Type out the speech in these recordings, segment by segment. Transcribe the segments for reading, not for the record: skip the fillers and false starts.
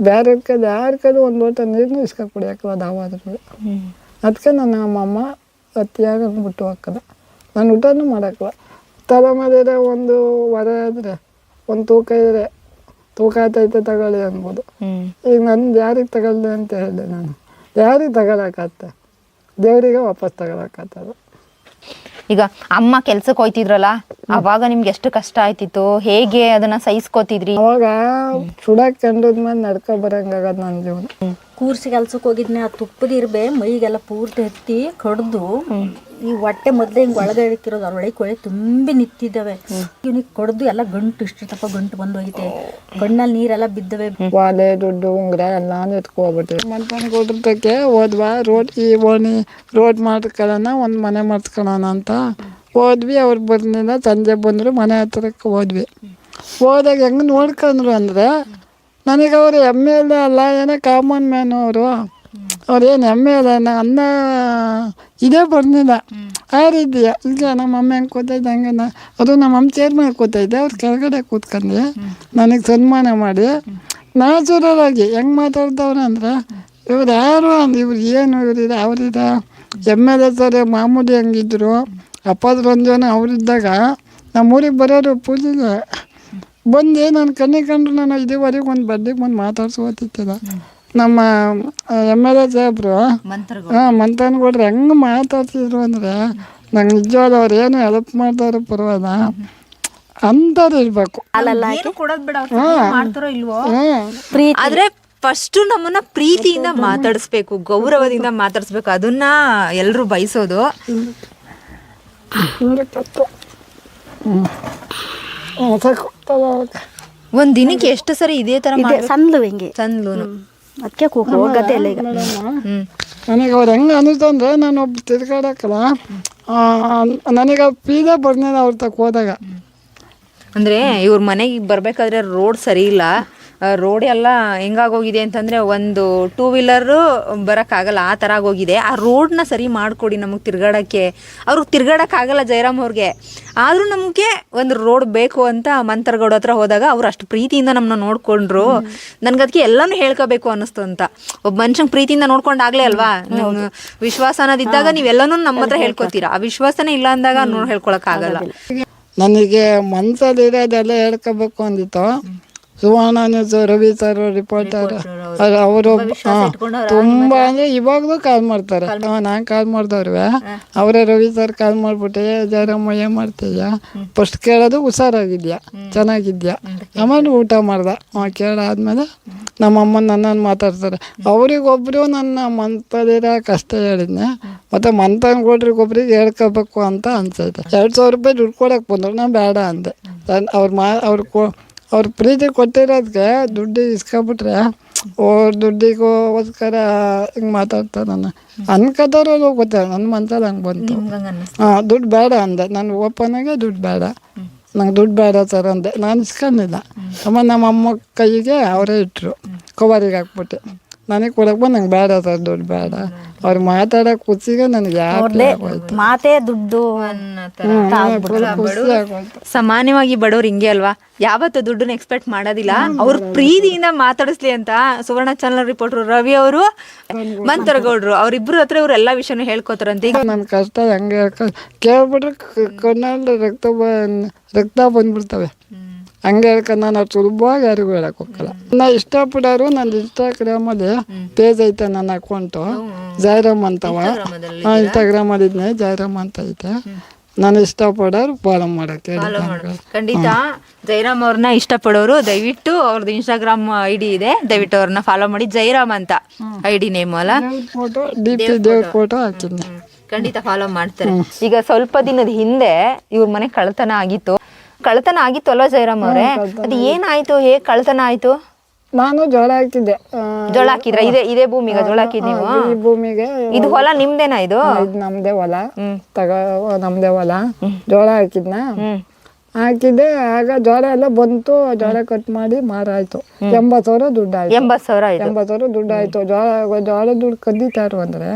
ಬೇರೆ ಕೈಲಿ ಯಾರ ಕೈಲಿ ಒಂದು ಲೋಟ ನೀರನ್ನು ಇಸ್ಕೊಂಡು ಕುಡಿಯೋಕ್ಕಲ್ಲ ನಾವಾದ್ರೂ. ಅದಕ್ಕೆ ನಮ್ಮಮ್ಮ ಅತಿಯಾಗಿ ಬಿಟ್ಟು ಹಾಕಲ್ಲ, ನಾನು ಊಟನೂ ಮಾಡೋಕ್ಕಲ್ಲ. ತಲೆ ಮೇಲೆ ಒಂದು ಹೊರೆ ಆದರೆ ಒಂದು ತೂಕ ಇದ್ರೆ ತೂಕ ಆಯ್ತೈತೆ ತಗೊಳ್ಳಿ ಅನ್ಬೋದು. ಈಗ ನಂದು ಯಾರಿಗೆ ತಗೊಳ್ಳಿ ಅಂತ ಹೇಳಿದೆ, ನಾನು ಯಾರಿಗೆ ತಗೊಳಕತ್ತೆ, ದೇವರಿಗೆ ವಾಪಸ್ ತಗೊಳಕತ್ತದು. ಈಗ ಅಮ್ಮ ಕೆಲ್ಸಕ್ಕೆ ಹೋಯ್ತಿದ್ರಲ್ಲ, ಅವಾಗ ನಿಮ್ಗೆ ಎಷ್ಟು ಕಷ್ಟ ಆಯ್ತಿತ್ತು, ಹೇಗೆ ಅದನ್ನ ಸಹಿಸ್ಕೋತಿದ್ರಿ? ಅವಾಗ ಸುಡಕ್ ಕಂಡದ್ಮೇಲೆ ನಡ್ಕೊ ಬರಂಗಾಗದ್ ನನ್ನ ಜೀವನ. ಕೂರ್ಸಿ ಕೆಲ್ಸಕ್ಕೆ ಹೋಗಿದ್ನೆ, ಆ ತುಪ್ಪದ ಇರ್ಬೆ ಮೈಗೆಲ್ಲ ಪೂರ್ತಿ ಎತ್ತಿ ಕಡ್ದು ಈ ಹೊಟ್ಟೆ ಮೊದಲೇ ಹಿಂಗೆ ಒಳಗೆ ಇಳಿತಿರೋದು, ಅದ್ರೊಳಗೆ ಕೊಳೆ ತುಂಬಿ ನಿಂತಿದ್ದಾವೆ. ಇವನಿಗೆ ಕಡ್ದು ಎಲ್ಲ ಗಂಟು ಇಷ್ಟಿರ್ತಪ್ಪ ಗಂಟು ಬಂದು ಹೋಗಿದೆ, ಕಣ್ಣಲ್ಲಿ ನೀರೆಲ್ಲ ಬಿದ್ದವೆ. ವಾಲೆ ದುಡ್ಡು ಉಂಗ್ರ ಎಲ್ಲ ಎತ್ಕೊಬಿಟ್ಟೆ. ಮಂತನ ಕೊಟ್ಟಿರ್ತಕ್ಕೆ ಹೋದ್ವಾ, ರೋಡ್ ಮಾಡ್ಕೊಳ್ಳೋಣ, ಒಂದು ಮನೆ ಮಾಡ್ಕೊಳ್ಳೋಣ ಅಂತ ಹೋದ್ವಿ. ಅವ್ರು ಬಂದಿಲ್ಲ, ಸಂಜೆ ಬಂದರು, ಮನೆ ಹತ್ರಕ್ಕೆ ಹೋದ್ವಿ. ಹೋದಾಗ ಹೆಂಗೆ ನೋಡ್ಕೊಂಡ್ರು ಅಂದರೆ, ನನಗೆ ಅವರು ಎಮ್ಮೆ ಇಲ್ಲ ಅಲ್ಲ, ಏನೋ ಕಾಮನ್ ಮ್ಯಾನು ಅವರು, ಅವ್ರೇನು ಎಮ್ಮೆ ಇಲ್ಲ ಅನ್ನ ಇದೇ ಬಂದಿಲ್ಲ ಆ ರೀತಿಯ. ಈಗ ನಮ್ಮಮ್ಮ ಹೆಂಗೆ ಕೂತೈತೆ ಹಂಗೆ ಅದು ನಮ್ಮಮ್ಮ ಚೇರ್ ಮೇಲೆ ಕೂತೈತೆ, ಅವ್ರು ಕೆಳಗಡೆ ಕೂತ್ಕೊಂಡು ನನಗೆ ಸನ್ಮಾನ ಮಾಡಿ ನ್ಯಾಚುರಲಾಗಿ ಹೆಂಗೆ ಮಾತಾಡ್ತವ್ರೆ ಅಂದರೆ, ಇವ್ರು ಯಾರು ಅಂದು, ಇವ್ರು ಏನು ಇವರಿದ ಅವರಿದ ಎಮ್ ಎಲ್ ಎ ಸರ್ ಮಾಮೂಲಿ ಹಂಗಿದ್ರು. ಅಪ್ಪದ ರಂಜನ ಅವರಿದ್ದಾಗ ನಮ್ಮೂರಿಗೆ ಬರೋರು ಪೂಜೆಗೆ ಬಂದು ನನ್ನ ಕಣ್ಣಿಗೆ ಕಂಡ್ರು. ನಾನು ಇದುವರೆಗೆ ಒಂದು ಬಡ್ಡಿಗೆ ಬಂದು ಮಾತಾಡ್ಸೋತಿದ್ದ ನಮ್ಮ ಎಮ್ ಎಲ್ ಎ ಸಾಹೇಬ್ರು. ಮಂತನಗೌಡ್ರು ಹೆಂಗೆ ಮಾತಾಡ್ತಿದ್ರು ಅಂದರೆ, ನಂಗೆ ನಿಜವಾದ ಅವ್ರು ಏನು ಹೆಲ್ಪ್ ಮಾಡ್ತಾರೋ ಪರವಾಗಿಲ್ಲ ಅಂಥದ್ದು ಇರಬೇಕು. ಆದ್ರೆ ಫಸ್ಟ್ ನಮ್ಮನ್ನ ಪ್ರೀತಿಯಿಂದ ಮಾತಾಡಿಸ್ಬೇಕು, ಗೌರವದಿಂದ ಮಾತಾಡಿಸ್ಬೇಕು, ಅದನ್ನ ಎಲ್ಲರೂ ಬಯಸೋದು. ಒಂದ್ ದಿನಕ್ಕೆ ಎಷ್ಟು ಸರಿ ಇದೇ ತರ ಸಂದ್ಲು ಹಿಂಗೆ ಸಂದ್ಲೂನು ಅದಕ್ಕೆ ಹೋಗತ್ತೆ ಎಲ್ಲ. ಈಗ ನನಗೆ ಅವ್ರು ಹೆಂಗೆ ಅನ್ನಿಸ್ತು ಅಂದರೆ, ನಾನು ಒಬ್ಬ ತಿರ್ಗಾಡಕ್ಕಲ್ಲ, ನನಗೆ ಪೀದೆ ಬರ್ನಿಲ್ಲ ಅವ್ರ ತಕ್ಕ ಹೋದಾಗ. ಅಂದ್ರೆ ಇವ್ರ ಮನೆಗೆ ಬರ್ಬೇಕಾದ್ರೆ ರೋಡ್ ಸರಿ ಇಲ್ಲ, ರೋಡ್ ಎಲ್ಲ ಹೆಂಗಾಗೋಗಿದೆ ಅಂತಂದರೆ ಒಂದು 2 ವೀಲರು ಬರೋಕ್ಕಾಗಲ್ಲ, ಆ ಥರ ಆಗೋಗಿದೆ. ಆ ರೋಡನ್ನ ಸರಿ ಮಾಡಿಕೊಡಿ ನಮಗೆ ತಿರ್ಗಾಡೋಕ್ಕೆ. ಅವ್ರಿಗೆ ತಿರ್ಗಾಡೋಕ್ಕಾಗಲ್ಲ ಜಯರಾಮ್ ಅವ್ರಿಗೆ, ಆದರೂ ನಮಗೆ ಒಂದು ರೋಡ್ ಬೇಕು ಅಂತ ಮಂತರಗೌಡ ಹತ್ರ ಹೋದಾಗ ಅವ್ರು ಅಷ್ಟು ಪ್ರೀತಿಯಿಂದ ನಮ್ಮನ್ನ ನೋಡಿಕೊಂಡ್ರು. ನನಗೆ ಅದಕ್ಕೆ ಎಲ್ಲನೂ ಹೇಳ್ಕೋಬೇಕು ಅನ್ನಿಸ್ತು ಅಂತ. ಒಬ್ಬ ಮನುಷ್ಯಂಗೆ ಪ್ರೀತಿಯಿಂದ ನೋಡ್ಕೊಂಡಾಗಲೇ ಅಲ್ವಾ, ವಿಶ್ವಾಸ ಅನ್ನೋದಿದ್ದಾಗ ನೀವೆಲ್ಲನೂ ನಮ್ಮ ಹತ್ರ ಹೇಳ್ಕೊತೀರಾ. ಆ ವಿಶ್ವಾಸನೇ ಇಲ್ಲ ಅಂದಾಗ ಹೇಳ್ಕೊಳಕ್ಕಾಗಲ್ಲ. ನನಗೆ ಮನಸ್ಸಲ್ಲಿರೋದೆಲ್ಲ ಹೇಳ್ಕೋಬೇಕು ಅಂದಿತ್ತು. ಸುವರ್ಣ ನ್ಯೂಸ್ ರವಿ ಸರ್ ರಿಪೋರ್ಟರ್ ಅವರು ತುಂಬ ಅಂದರೆ ಇವಾಗಲೂ ಕಾಲ್ ಮಾಡ್ತಾರೆ. ನಾನು ಕಾಲ್ ಮಾಡಿದವ್ರೆ ಅವರೇ ರವಿ ಸರ್ ಕಾಲ್ ಮಾಡಿಬಿಟ್ಟೆ, ಜಯರಾಮ ಏನು ಮಾಡ್ತೀಯ, ಫಸ್ಟ್ ಕೇಳೋದು ಹುಷಾರಾಗಿದ್ಯಾ, ಚೆನ್ನಾಗಿದ್ಯಾ, ಆಮೇಲೆ ಊಟ ಮಾಡ್ದೆ. ಕೇಳಾದ್ಮೇಲೆ ನಮ್ಮಮ್ಮ ನನ್ನನ್ನು ಮಾತಾಡ್ತಾರೆ. ಅವರಿಗೊಬ್ಬರು ನನ್ನ ಮನಸ್ಸಲ್ಲಿರೋ ಕಷ್ಟ ಹೇಳಿದ್ನೆ, ಮತ್ತು ಮಂತನಗೌಡ್ರಿಗೊಬ್ರಿಗೆ ಹೇಳ್ಕೋಬೇಕು ಅಂತ ಅನ್ಸೈತೆ. 2,000 ರೂಪಾಯಿ ದುಡ್ಡು ಕೊಡೋಕೆ ಬಂದರು, ನಾನು ಬೇಡ ಅಂದೆ. ಅವ್ರ ಪ್ರೀತಿ ಕೊಟ್ಟಿರೋದಕ್ಕೆ ದುಡ್ಡು ಇಸ್ಕೊಬಿಟ್ರೆ ದುಡ್ಡಿಗೋಸ್ಕರ ಹಿಂಗೆ ಮಾತಾಡ್ತಾರೆ. ನಾನು ಅನ್ಕೋತಾರೋ ಗೊತ್ತಿಲ್ಲ, ನನ್ನ ಮನ್ಸಲ್ಲಿ ಹಂಗೆ ಬಂತು. ದುಡ್ಡು ಬೇಡ ಅಂದೆ, ನಾನು ಓಪನಾಗೆ ದುಡ್ಡು ಬೇಡ, ನಂಗೆ ದುಡ್ಡು ಬೇಡ ಸರ್ ಅಂದೆ. ನಾನು ಇಸ್ಕೊಂಡಿಲ್ಲ. ನಮ್ಮಮ್ಮ ಕೈಗೆ ಅವರೇ ಇಟ್ಟರು, ಕವರಿಗೆ ಹಾಕ್ಬಿಟ್ಟು ನನಗೆ ಕೊಡಕ್ಕೆ ಬಂದು ನಂಗೆ ಬೇಡ ಸರ್ ದುಡ್ಡು ಬೇಡ. ಅವ್ರು ಮಾತಾಡೋ ಖುಷಿಗೆ ನನಗೆ ಮಾತೇ ದುಡ್ಡು. ಸಾಮಾನ್ಯವಾಗಿ ಬಡವ್ರು ಹಿಂಗೆ ಅಲ್ವಾ, ಯಾವತ್ತು ದುಡ್ಡನ್ನ ಎಕ್ಸ್ಪೆಕ್ಟ್ ಮಾಡೋದಿಲ್ಲ. ಅವ್ರ ಪ್ರೀತಿಯಿಂದ ಮಾತಾಡಿಸ್ಲಿ ಅಂತ ಸುವರ್ಣ ಚಾನಲ್ ರಿಪೋರ್ಟರ್ ರವಿ ಅವರು, ಮಂತರಗೌಡ್ರು ಅವರಿಬ್ಬರು ಹತ್ರ ಇವ್ರು ಎಲ್ಲ ವಿಷಯನೂ ಹೇಳ್ಕೊತಾರಂತೆ. ಈಗ ನನ್ನ ಕಷ್ಟ ಹಂಗೆ ಕೇಳ್ಬಿಟ್ರೆ ಕಣ್ಣಲ್ಲಿ ರಕ್ತ ಬಂದ್ಬಿಡ್ತವೆ. ಹಂಗೆ ಹೇಳ್ಕೊಂಡು ನಾನು ಅವ್ರು ಸುಲಭವಾಗಿ ಯಾರಿಗೂ ಹೇಳಕ್ಕೆ ಹೋಗಲ್ಲ. ನಾನು ಇಷ್ಟಪಡೋರು ನನ್ನ ಇನ್ಸ್ಟಾಗ್ರಾಮಲ್ಲಿ ಪೇಜ್ ಐತೆ, ನನ್ನ ಅಕೌಂಟು ಜಯರಾಮ್ ಅಂತವ. ಇನ್ಸ್ಟಾಗ್ರಾಮಲ್ಲಿ ಇದ್ನೆ ಜಯರಾಮ್ ಅಂತ ಐತೆ. ನಾನು ಇಷ್ಟಪಡೋರು ಫಾಲೋ ಮಾಡೋಕ್ಕೆ ಖಂಡಿತ. ಜಯರಾಮ್ ಅವ್ರನ್ನ ಇಷ್ಟಪಡೋರು ದಯವಿಟ್ಟು ಅವ್ರದ್ದು ಇನ್ಸ್ಟಾಗ್ರಾಮ್ ID ಇದೆ, ದಯವಿಟ್ಟು ಅವ್ರನ್ನ ಫಾಲೋ ಮಾಡಿ. ಜಯರಾಮ್ ಅಂತ ID ನೇಮ್ ಅಲ್ಲ, ಫೋಟೋ DP ದೇವ್ರ ಫೋಟೋ ಹಾಕಿದ್ನಿ, ಖಂಡಿತ ಫಾಲೋ ಮಾಡ್ತಾರೆ. ಈಗ ಸ್ವಲ್ಪ ದಿನದ ಹಿಂದೆ ಇವ್ರ ಮನೆ ಕಳ್ತನ ಆಗಿತ್ತು ಅಲ್ವಾ ಜಯರಾಮ್ ಅವ್ರೆ? ಅದು ಏನಾಯ್ತು, ಹೇಗೆ ಕಳ್ತನ ಆಯ್ತು? ನಾನು ಜೋಳ ಹಾಕಿದ್ದೆ. ಜೋಳ ಹಾಕಿದ್ರ? ಇದೇ ಭೂಮಿಗೆ ಜೋಳ ಹಾಕಿದ್ ನೀವು? ಈ ಭೂಮಿಗೆ. ಇದು ಹೊಲ ನಿಮ್ದೇನಾ? ಇದು ನಮ್ದೇ ಹೊಲ, ನಮ್ದೇ ಹೊಲ. ಜೋಳ ಹಾಕಿದ್ದೆ. ಆಗ ಜೋಳ ಎಲ್ಲ ಬಂತು, ಜೋಳ ಕಟ್ ಮಾಡಿ ಮಾರಾಯ್ತು. 80,000 ದುಡ್ಡು ಆಯ್ತು. 80,000 ದುಡ್ಡು ಆಯ್ತು. ಜೋಳ ದುಡ್ಡು ಕದ್ದಿತಾರು ಅಂದ್ರೆ,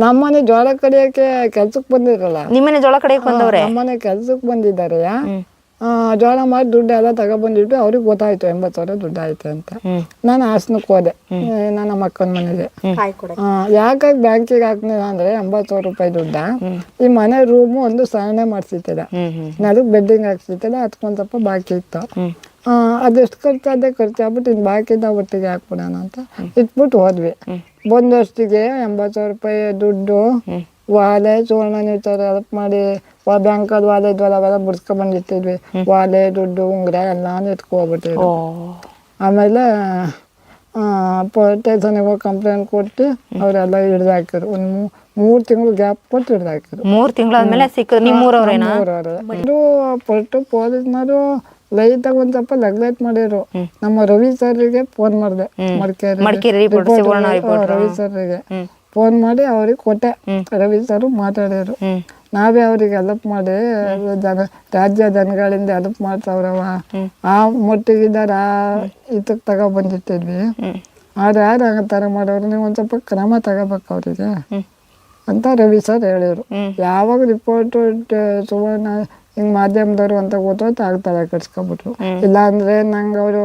ನಮ್ಮನೆ ಜೋಳ ಕಡಿಯಕ್ಕೆ ಕೆಲ್ಸಕ್ಕೆ ಬಂದಿರಲ್ಲ. ನಿಮ್ಮನೆ ಜೋಳ ಕಡಿಯಕ್ಕೆ ಬಂದವ್ರೆ? ನಮ್ಮನೆ ಕೆಲ್ಸಕ್ಕೆ ಬಂದಿದ್ದಾರೆ. ಜೋಳ ಮಾಡಿ ದುಡ್ಡು ಎಲ್ಲ ತಗೊಬಂದಿಟ್ಟು ಅವ್ರಿಗೆ ಗೊತ್ತಾಯ್ತು 80,000 ದುಡ್ಡು ಆಯ್ತು ಅಂತ. ನಾನು ಹಾಸನಕ್ಕೆ ಹೋದೆ ನನ್ನ ಅಕ್ಕನ ಮನೆಗೆ. ಯಾಕಾಗಿ ಬ್ಯಾಂಕಿಗೆ ಹಾಕ್ಲಿಲ್ಲ ಅಂದ್ರೆ 80,000 ರೂಪಾಯಿ ದುಡ್ಡ ಈ ಮನೆ ರೂಮು ಒಂದು ಸಹನೆ ಮಾಡ್ಸಿತ್ತಿಲ್ಲ, ಅದಕ್ಕೆ ಬೆಡ್ಡಿಂಗ್ ಹಾಕ್ಸಿತ್ತಿಲ್ಲ, ಅದಕ್ಕೊಂದು ಸ್ವಲ್ಪ ಬಾಕಿ ಇತ್ತು. ಅದೆಷ್ಟು ಖರ್ಚಾದೆ ಖರ್ಚಾಗ್ಬಿಟ್ಟು ಇನ್ನು ಬಾಕಿದ ಒಟ್ಟಿಗೆ ಹಾಕ್ಬಿಡೋಣ ಅಂತ ಇಟ್ಬಿಟ್ಟು ಹೋದ್ವಿ. ಬಂದಷ್ಟಿಗೆ 80,000 ರೂಪಾಯಿ ದುಡ್ಡು, ವಾಲೆ ಸುವರ್ಣ ನೀವು ಥರ ಹೆಲ್ಪ್ ಮಾಡಿ ಬ್ಯಾಂಕಲ್ಲಿ ವಾಲೆ ಇದ್ವಲ್ಲ ಅವೆಲ್ಲ ಬಿಡ್ಸ್ಕೊಂಡ್ಬಂದಿರ್ತಿದ್ವಿ. ವಾಲೆ ದುಡ್ಡು ಉಂಗುರ ಎಲ್ಲ ಎತ್ಕೊಬಿಟ್ಟಿದ್ರು. ಆಮೇಲೆ ಸ್ಟೇಷನಿಗೆ ಹೋಗಿ ಕಂಪ್ಲೇಂಟ್ ಕೊಟ್ಟು ಅವರೆಲ್ಲ ಹಿಡ್ದು ಹಾಕಿದ್ರು. ಒಂದು 3 ತಿಂಗಳು ಗ್ಯಾಪ್ ಕೊಟ್ಟು ಹಿಡ್ದು ಹಾಕಿದ್ರು. 3 ತಿಂಗಳಾದ್ಮೇಲೆ ಸಿಕ್ಕ ನಿಮ್ಮೂರವ್ರೇನಾ? ಇದು ಪೊಟ್ಟು ಪೊಲೀಸ್ನವರು ಲೈಟಾಗಿ ಒಂದ್ ಸ್ವಲ್ಪ ನೆಗ್ಲೆಕ್ಟ್ ಮಾಡಿದ್ರು. ನಮ್ಮ ರವಿ ಸರ್ಗೆ ಫೋನ್ ಮಾಡಿದೆ, ಮಡಿಕೇರಿ ರವಿ ಸರ್ಗೆ ಫೋನ್ ಮಾಡಿ ಅವ್ರಿಗೆ ಕೊಟ್ಟೆ. ರವಿ ಸರ್ ಮಾತಾಡಿದ್ರು. ನಾವೇ ಅವ್ರಿಗೆ ಹೆಲ್ಪ್ ಮಾಡಿ ರಾಜ್ಯ ಜನಗಳಿಂದ ಹೆಲ್ಪ್ ಮಾಡ್ತಾವ್ರವ, ಆ ಮಟ್ಟಿಗಿದ್ದಾರ ಇದಕ್ಕೆ ತಗೊಬಂದಿರ್ತಿದ್ವಿ. ಆದ್ರೆ ಯಾರು ಹಂಗ ಥರ ಮಾಡೋರು, ನೀವು ಒಂದು ಸ್ವಲ್ಪ ಕ್ರಮ ತಗೋಬೇಕು ಅವರಿಗೆ ಅಂತ ರವಿ ಸರ್ ಹೇಳಿದ್ರು. ಯಾವಾಗ ರಿಪೋರ್ಟ್ ಸುವರ್ಣ ಹಿಂಗೆ ಮಾಧ್ಯಮದವರು ಅಂತ ಗೊತ್ತಾಯ್ತು ಆಗ್ತಾರೆ ಕಟ್ಸ್ಕೊಬಿಟ್ರು. ಇಲ್ಲಾಂದ್ರೆ ನಂಗೆ ಅವರು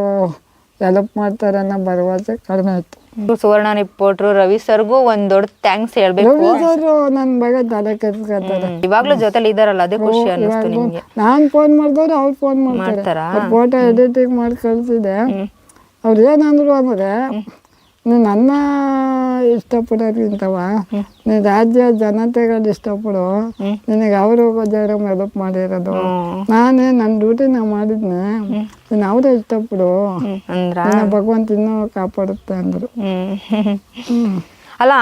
ಹೆಲ್ಪ್ ಮಾಡ್ತಾರೆ ಅನ್ನೋ ಭರವಸೆ ಕಡಿಮೆ ಆಯ್ತು. ಸುವರ್ಣ ರಿಪೋರ್ಟ್ರು ರವಿ ಸರ್ಗೂ ಒಂದ್ ದೊಡ್ಡ ಥ್ಯಾಂಕ್ಸ್ ಹೇಳ್ಬೇಕು. ರವಿ ಸರ್ ನನ್ನ ಬಗ್ಗೆ ತಲೆ ಕೆಡ್ಸ್ಕೊತಾರೆ. ಇವಾಗ್ಲೂ ಜೊತೆಲಿ ಇದಾರಲ್ಲ, ಅದೇ ಖುಷಿ ಅನ್ನಿಸ್ತು ನಿಮ್ಗೆ? ನಾನ್ ಫೋನ್ ಮಾಡಿದವ್ರು ಅವ್ರು ಫೋನ್ ಮಾಡ್ತಾರೆ. ಫೋಟೋ ಎಡಿಟಿಂಗ್ ಮಾಡಿ ಕಳ್ಸಿದೆ. ಅವ್ರು ಏನಂದ್ರು ಅಂದ್ರೆ, ನೀನು ನನ್ನ ಇಷ್ಟಪಡೋದ್ಕಿಂತವ ನೀನು ರಾಜ್ಯ ಜನತೆಗಳು ಇಷ್ಟಪಡು, ನಿನಗೆ ಅವರು ಜಯರಾಮ್ ಹೆಲ್ಪ್ ಮಾಡಿರೋದು, ನಾನೇ ನನ್ನ ಡ್ಯೂಟಿ ನಾ ಮಾಡಿದ್ನೆ, ನೀನು ಅವರೇ ಇಷ್ಟಪಡು, ಭಗವಂತ ಇನ್ನೂ ಕಾಪಾಡುತ್ತೆ ಅಂದರು. ಅಲ್ಲ,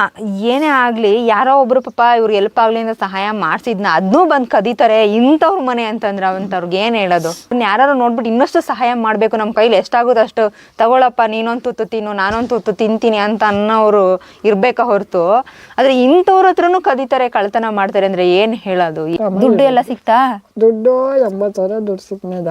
ಏನೇ ಆಗ್ಲಿ, ಯಾರೋ ಒಬ್ರು ಪಾಪ ಇವ್ರಿಗೆ ಹೆಲ್ಪ್ ಆಗ್ಲಿ ಅಂತ ಸಹಾಯ ಮಾಡ್ಸಿದ್ನ ಅದನ್ನೂ ಬಂದು ಕದೀತಾರೆ. ಇಂಥವ್ರ ಮನೆ ಅಂತಂದ್ರೆ ಅವಂತವ್ರಿಗೆ ಏನ್ ಹೇಳೋದು? ಯಾರು ನೋಡ್ಬಿಟ್ಟು ಇನ್ನಷ್ಟು ಸಹಾಯ ಮಾಡ್ಬೇಕು, ನಮ್ಮ ಕೈಲಿ ಎಷ್ಟಾಗೋದು ಅಷ್ಟು ತಗೊಳಪ್ಪ, ನೀನೊಂದು ತುತ್ತು ತಿನ್ನು, ನಾನೊಂದು ತುತ್ತು ತಿಂತೀನಿ ಅಂತ ಅನ್ನೋರು ಇರ್ಬೇಕ ಹೊರತು, ಆದ್ರೆ ಇಂಥವ್ರ ಹತ್ರನೂ ಕದೀತಾರೆ, ಕಳ್ತನ ಮಾಡ್ತಾರೆ ಅಂದ್ರೆ ಏನ್ ಹೇಳೋದು? ದುಡ್ಡು ಎಲ್ಲ ಸಿಕ್ತಾ? ದುಡ್ಡು 80,000 ದುಡ್ಡು ಸಿಕ್ಕಿದ.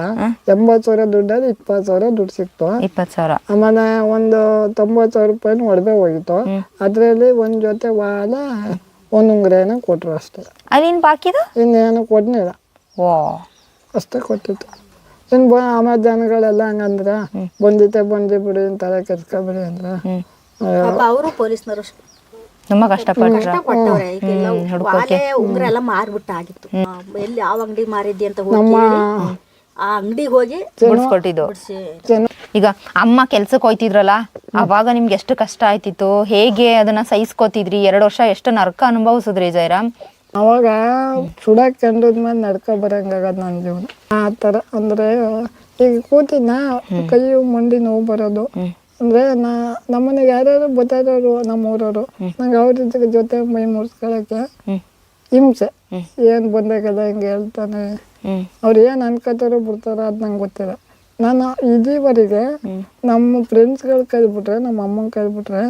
80,000 ದುಡ್ಡಲ್ಲಿ 20,000 ದುಡ್ಡು ಸಿಕ್ತು. 20,000. ಆಮೇಲೆ ಒಂದು 90,000 ರೂಪಾಯಿ ಒಡವೆ ಹೋಗಿತ್ತು. ಅದ್ರಲ್ಲಿ ಒಂದ್ ಜೊತೆ ವಾಲ ಒಂದ್ ಉಂಗ್ರೇನ ಕೊಟ್ರು ಅಷ್ಟೇ. ಅದೇನ್ ಬಾಕಿದು ಇನ್ನೇನು ಕೊಡ್ನಿಲ್ಲ, ಅಷ್ಟೇ ಕೊಟ್ಟಿತ್ತು. ಇನ್ನು ಆಮೇಲೆ ಜನಗಳೆಲ್ಲ ಹಂಗಂದ್ರ ಬಂದಿ ಬಿಡಿ ತಲೆ ಕೆರ್ಸ್ಕೊಬಿಡಿ ಅಂದ್ರ ಅವರು ಪೊಲೀಸ್ನವರು ತುಂಬಾ ಕಷ್ಟಪಟ್ಟವ್ರೆ. ಉಂಗ್ರ ಎಲ್ಲ ಮಾರ್ಬಿಟ್ಟ ಆಗಿತ್ತು. ಎಲ್ಲಿ ಯಾವ ಅಂಗಡಿ ಮಾರಿದ್ದಿ ಅಂತ ಆ ಅಂಗಡಿಗೆ ಹೋಗಿ ಬಿಡ್ಸ್ಕೊಟ್ಟಿದ್ದು. ಈಗ ಅಮ್ಮ ಕೆಲ್ಸಕ್ಕೆ ಹೋಯ್ತಿದ್ರಲ್ಲ, ಅವಾಗ ನಿಮ್ಗೆ ಎಷ್ಟು ಕಷ್ಟ ಆಯ್ತಿತ್ತು? ಹೇಗೆ ಅದನ್ನ ಸಹಿಸ್ಕೋತಿದ್ರಿ? 2 ವರ್ಷ ಎಷ್ಟು ನರ್ಕ ಅನುಭವಿಸಿದ್ರಿ ಜಯರಾಮ್? ಅವಾಗ ಸುಡಕ್ ಕಂಡದ್ಮೇಲೆ ನಡ್ಕೊ ಬರಂಗಾಗದ್ ನನ್ನ ಜೀವನ ಆ ಥರ. ಅಂದ್ರೆ ಈಗ ಕೂತಿನ ಕೈ ಮಂಡಿ ನೋವು ಬರೋದು. ಅಂದ್ರೆ ನಮ್ಮನೆಗೆ ಯಾರ್ಯಾರು ಬರ್ತಾಯಿರೋರು ನಮ್ಮೂರವರು, ನಂಗೆ ಅವ್ರ ಜೊತೆ ಮೈ ಮುರ್ಸ್ಕೊಳಕ್ಕೆ ಹಿಂಸೆ. ಏನ್ ಬಂದಾಗೆಲ್ಲ ಹಿಂಗೆ ಹೇಳ್ತಾನೆ, ಅವ್ರು ಏನ್ ಅನ್ಕೋತಾರೋ ಬಿಡ್ತಾರೋ ಅದು ನಂಗೆ ಗೊತ್ತಿಲ್ಲ. ನಾನು ಇಲ್ಲಿವರೆಗೆ ನಮ್ಮ ಫ್ರೆಂಡ್ಸ್ಗಳ ಕೈಬಿಟ್ರೆ, ನಮ್ಮ ಅಮ್ಮನ ಕೈಬಿಟ್ರೆ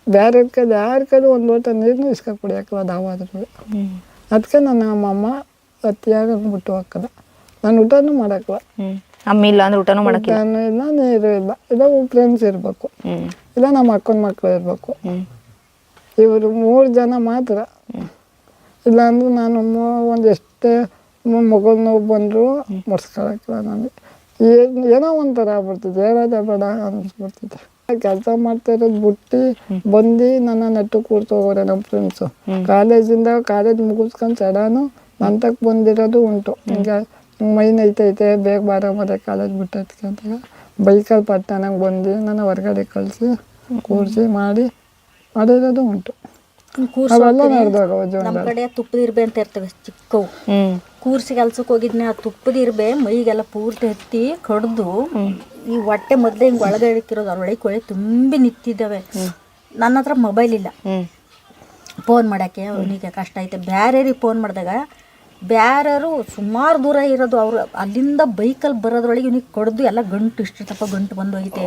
ಬೇರೆ ಕೈಲಿ ಯಾರ ಕೈಲಿ ಒಂದು ಲೋಟ ನೀರನ್ನು ಇಸ್ಕೊ ಕುಡಿಯೋಕ್ಕಲ್ಲ ಅದಾವಾದ್ರು. ಅದಕ್ಕೆ ನನ್ನ ನಮ್ಮಮ್ಮ ಅತಿಯಾಗಿ ಬಿಟ್ಟು ಹಾಕಲ್ಲ. ನಾನು ಊಟನೂ ಮಾಡಕ್ಕಲ್ಲ. ಅಮ್ಮ ಇಲ್ಲ ಅಂದ್ರೆ ಊಟನೂ ಮಾಡಕ್ಕೆ ಇಲ್ಲ, ನೀರು ಇಲ್ಲ, ಇಲ್ಲ ಫ್ರೆಂಡ್ಸ್ ಇರಬೇಕು, ಇಲ್ಲ ನಮ್ಮ ಅಕ್ಕನ ಮಕ್ಕಳು ಇರಬೇಕು. ಇವರು 3 ಜನ ಮಾತ್ರ. ಇಲ್ಲಾಂದ್ರೆ ನಾನು ಒಂದೆಷ್ಟೇ ಮಗು ನೋವು ಬಂದರೂ ಮುಡ್ಸ್ಕೊಳಕ್ಕಿಲ್ಲ. ನನಗೆ ಏನೋ ಒಂಥರ ಆಗ್ಬಿಡ್ತಿದ್ದೆ, ಹೇಳೋದೇ ಬೇಡ ಅನ್ಸ್ಬಿಡ್ತಿದ್ದೆ. ಕೆಲಸ ಮಾಡ್ತಾ ಇರೋದು ಬಿಟ್ಟು ಬಂದು ನನ್ನ ನೆಟ್ಟು ಕೂರ್ಸೋಗೋರೆ ನಮ್ಮ ಫ್ರೆಂಡ್ಸು. ಕಾಲೇಜ್ ಮುಗಿಸ್ಕೊಂಡು ಸಡಾನು ನಂತಕ್ಕೆ ಬಂದಿರೋದು ಉಂಟು. ಹಿಂಗೆ ಮೈನ್ ಐತೈತೆ ಬೇಗ ಬಾರ ಮತ್ತೆ ಕಾಲೇಜ್ ಬಿಟ್ಟೈತೆ ಅಂತಾಗ ಬೈಕಲ್ಲಿ ಪಟ್ಟಣಕ್ಕೆ ಬಂದು ನನ್ನ ಹೊರಗಡೆ ಕಳಿಸಿ ಕೂರಿಸಿ ಮಾಡಿರೋದು ಉಂಟು. ಅವೆಲ್ಲ ನಡೆದೋಗವ ಜೀವನ. ನಮ್ಮ ಕಡೆ ತುಪ್ಪದ ಇರ್ಬೆ ಅಂತ ಇರ್ತವೆ ಚಿಕ್ಕವು. ಕೂರ್ಸಿ ಕೆಲ್ಸಕ್ಕೆ ಹೋಗಿದ್ನೆ, ಆ ತುಪ್ಪದ ಇರ್ಬೆ ಮೈಗೆಲ್ಲ ಪೂರ್ತಿ ಹತ್ತಿ ಕಡ್ದು ಈ ಹೊಟ್ಟೆ ಮೊದಲೇ ಹಿಂಗೆ ಒಳಗೆ ಇಡ್ತಿರೋದು, ಅದ್ರೊಳಗೆ ಕೊಳೆ ತುಂಬಿ ನಿಂತಿದ್ದಾವೆ. ನನ್ನ ಹತ್ರ ಮೊಬೈಲ್ ಇಲ್ಲ ಫೋನ್ ಮಾಡೋಕ್ಕೆ. ಅವನಿಗೆ ಕಷ್ಟ ಐತೆ. ಬೇರೆಯವ್ರಿಗೆ ಫೋನ್ ಮಾಡಿದಾಗ ಬೇರೆಯವರು ಸುಮಾರು ದೂರ ಇರೋದು, ಅವರು ಅಲ್ಲಿಂದ ಬೈಕಲ್ಲಿ ಬರೋದ್ರೊಳಗೆ ಇವನಿಗೆ ಕಡ್ದು ಎಲ್ಲ ಗಂಟು ಇಷ್ಟಿರ್ತಪ್ಪ ಗಂಟು ಬಂದು ಹೋಗಿತೆ.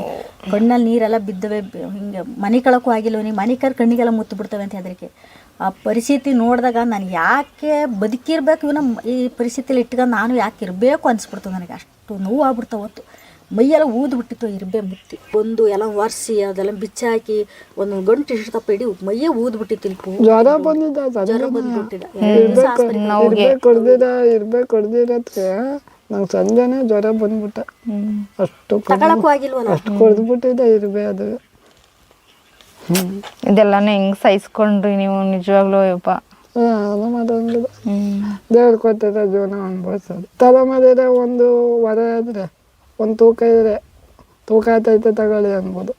ಕಣ್ಣಲ್ಲಿ ನೀರೆಲ್ಲ ಬಿದ್ದವೆ. ಹಿಂಗೆ ಮನೆ ಕಳಕ್ಕೂ ಆಗಿಲ್ಲ ಅವನಿಗೆ. ಮನೆ ಕರ್ ಕಣ್ಣಿಗೆಲ್ಲ ಮುತ್ತು ಬಿಡ್ತವೆ ಅಂತ ಹೆದರಿಕೆ. ಆ ಪರಿಸ್ಥಿತಿ ನೋಡಿದಾಗ ನಾನು ಯಾಕೆ ಬದುಕಿರ್ಬೇಕು ಇವನ ಈ ಪರಿಸ್ಥಿತಿಯಲ್ಲಿ ಇಟ್ಕೊಂಡು ನಾನು ಯಾಕೆ ಇರಬೇಕು ಅನಿಸ್ಬಿಡ್ತು ನನಗೆ. ಅಷ್ಟು ನೋವು ಆಗ್ಬಿಡ್ತಾವೆ. ಹೊತ್ತು ಮೈಯೆಲ್ಲ ಊದ್ಬಿಟ್ಟಿತ್ತು ಇರ್ಬೆ ಮುತ್ತಿ. ಒಂದು ಎಲ್ಲ ಒರೆಸಿ ಅದೆಲ್ಲ ಬಿಚ್ಚಾಕಿ ಒಂದು ಗಂಟು ಇಷ್ಟಪ್ಪ ಇಡೀ ಮೈಯೇ ಊದ್ಬಿಟ್ಟಿತ್ತು. ಜ್ವರ ಬಂದಿದ್ದ ಜ್ವರ ಬಂದ್ಬಿಟ್ಟಿದ್ದ. ಇರ್ಬೇಕು ಹೊಡೆದಿರೋದಕ್ಕೆ ನಂಗೆ ಸಂಜೆನೇ ಜ್ವರ ಬಂದ್ಬಿಟ್ಟ. ಅಷ್ಟು ತಗೊಳಕ್ಕೂ ಆಗಿಲ್ವಲ್ಲ. ಅಷ್ಟು ಕುಡಿದ್ಬಿಟ್ಟಿದೆ ಇರ್ಬೇ ಅದು. ಇದೆಲ್ಲಾನು ಹೆಂಗ್ ಸಹಿಸ್ಕೊಂಡ್ರಿ ನೀವು ನಿಜವಾಗ್ಲೂ ಯಪ್ಪ. ಅದು ಮಾಡೋಂಗಿಲ್ಲ. ದೇವ್ರು ಕೊಟ್ಟಿರೋ ಜೀವನ ಅನ್ಭವಿಸೋದು. ತಲೆಮಾರಿದ್ರೆ ಒಂದು ಹೊರೆ ಆದರೆ ಒಂದು ತೂಕ ಇದ್ರೆ ತೂಕ ಆತೈತೆ ತಗೊಳ್ಳಿ ಅನ್ಬೋದು.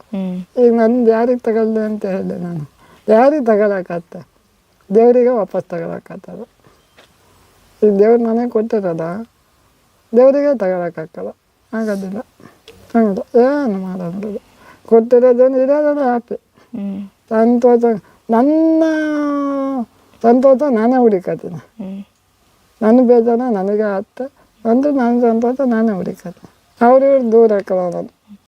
ಈಗ ನಂದು ಯಾರಿಗೆ ತಗೊಳ್ಳಿ ಅಂತ ಹೇಳಿದೆ ನಾನು, ಯಾರಿಗೆ ತಗೊಳಕತ್ತೆ? ದೇವರಿಗೆ ವಾಪಸ್ ತಗೊಳಕತ್ತದ. ಈಗ ದೇವ್ರು ನನಗೆ ಕೊಟ್ಟಿರೋದ, ದೇವರಿಗೆ ತಗೊಳಕ್ಕಾಗಲ್ಲ, ಆಗೋದಿಲ್ಲ. ಹಂಗೆ ಏನು ಮಾಡೋದು, ಕೊಟ್ಟಿರೋದೇನು ಇರೋದಲ್ಲ ಹ್ಯಾಪಿ, ಸಂತೋಷ. ನನ್ನ ಸಂತೋಷ ನಾನೇ ಹುಡುಕತ್ತೀನಿ. ನನ್ನ ಬೇಜಾರ ನನಗೆ ಆತ ಅಂದ್ರೆ ನನ್ನ ಸಂತೋಷ ನಾನೇ ಹುಡುಕತ್ತೀನಿ. ಅವ್ರು ದೂರ ಹಾಕಲ್ಲ ನಾನು.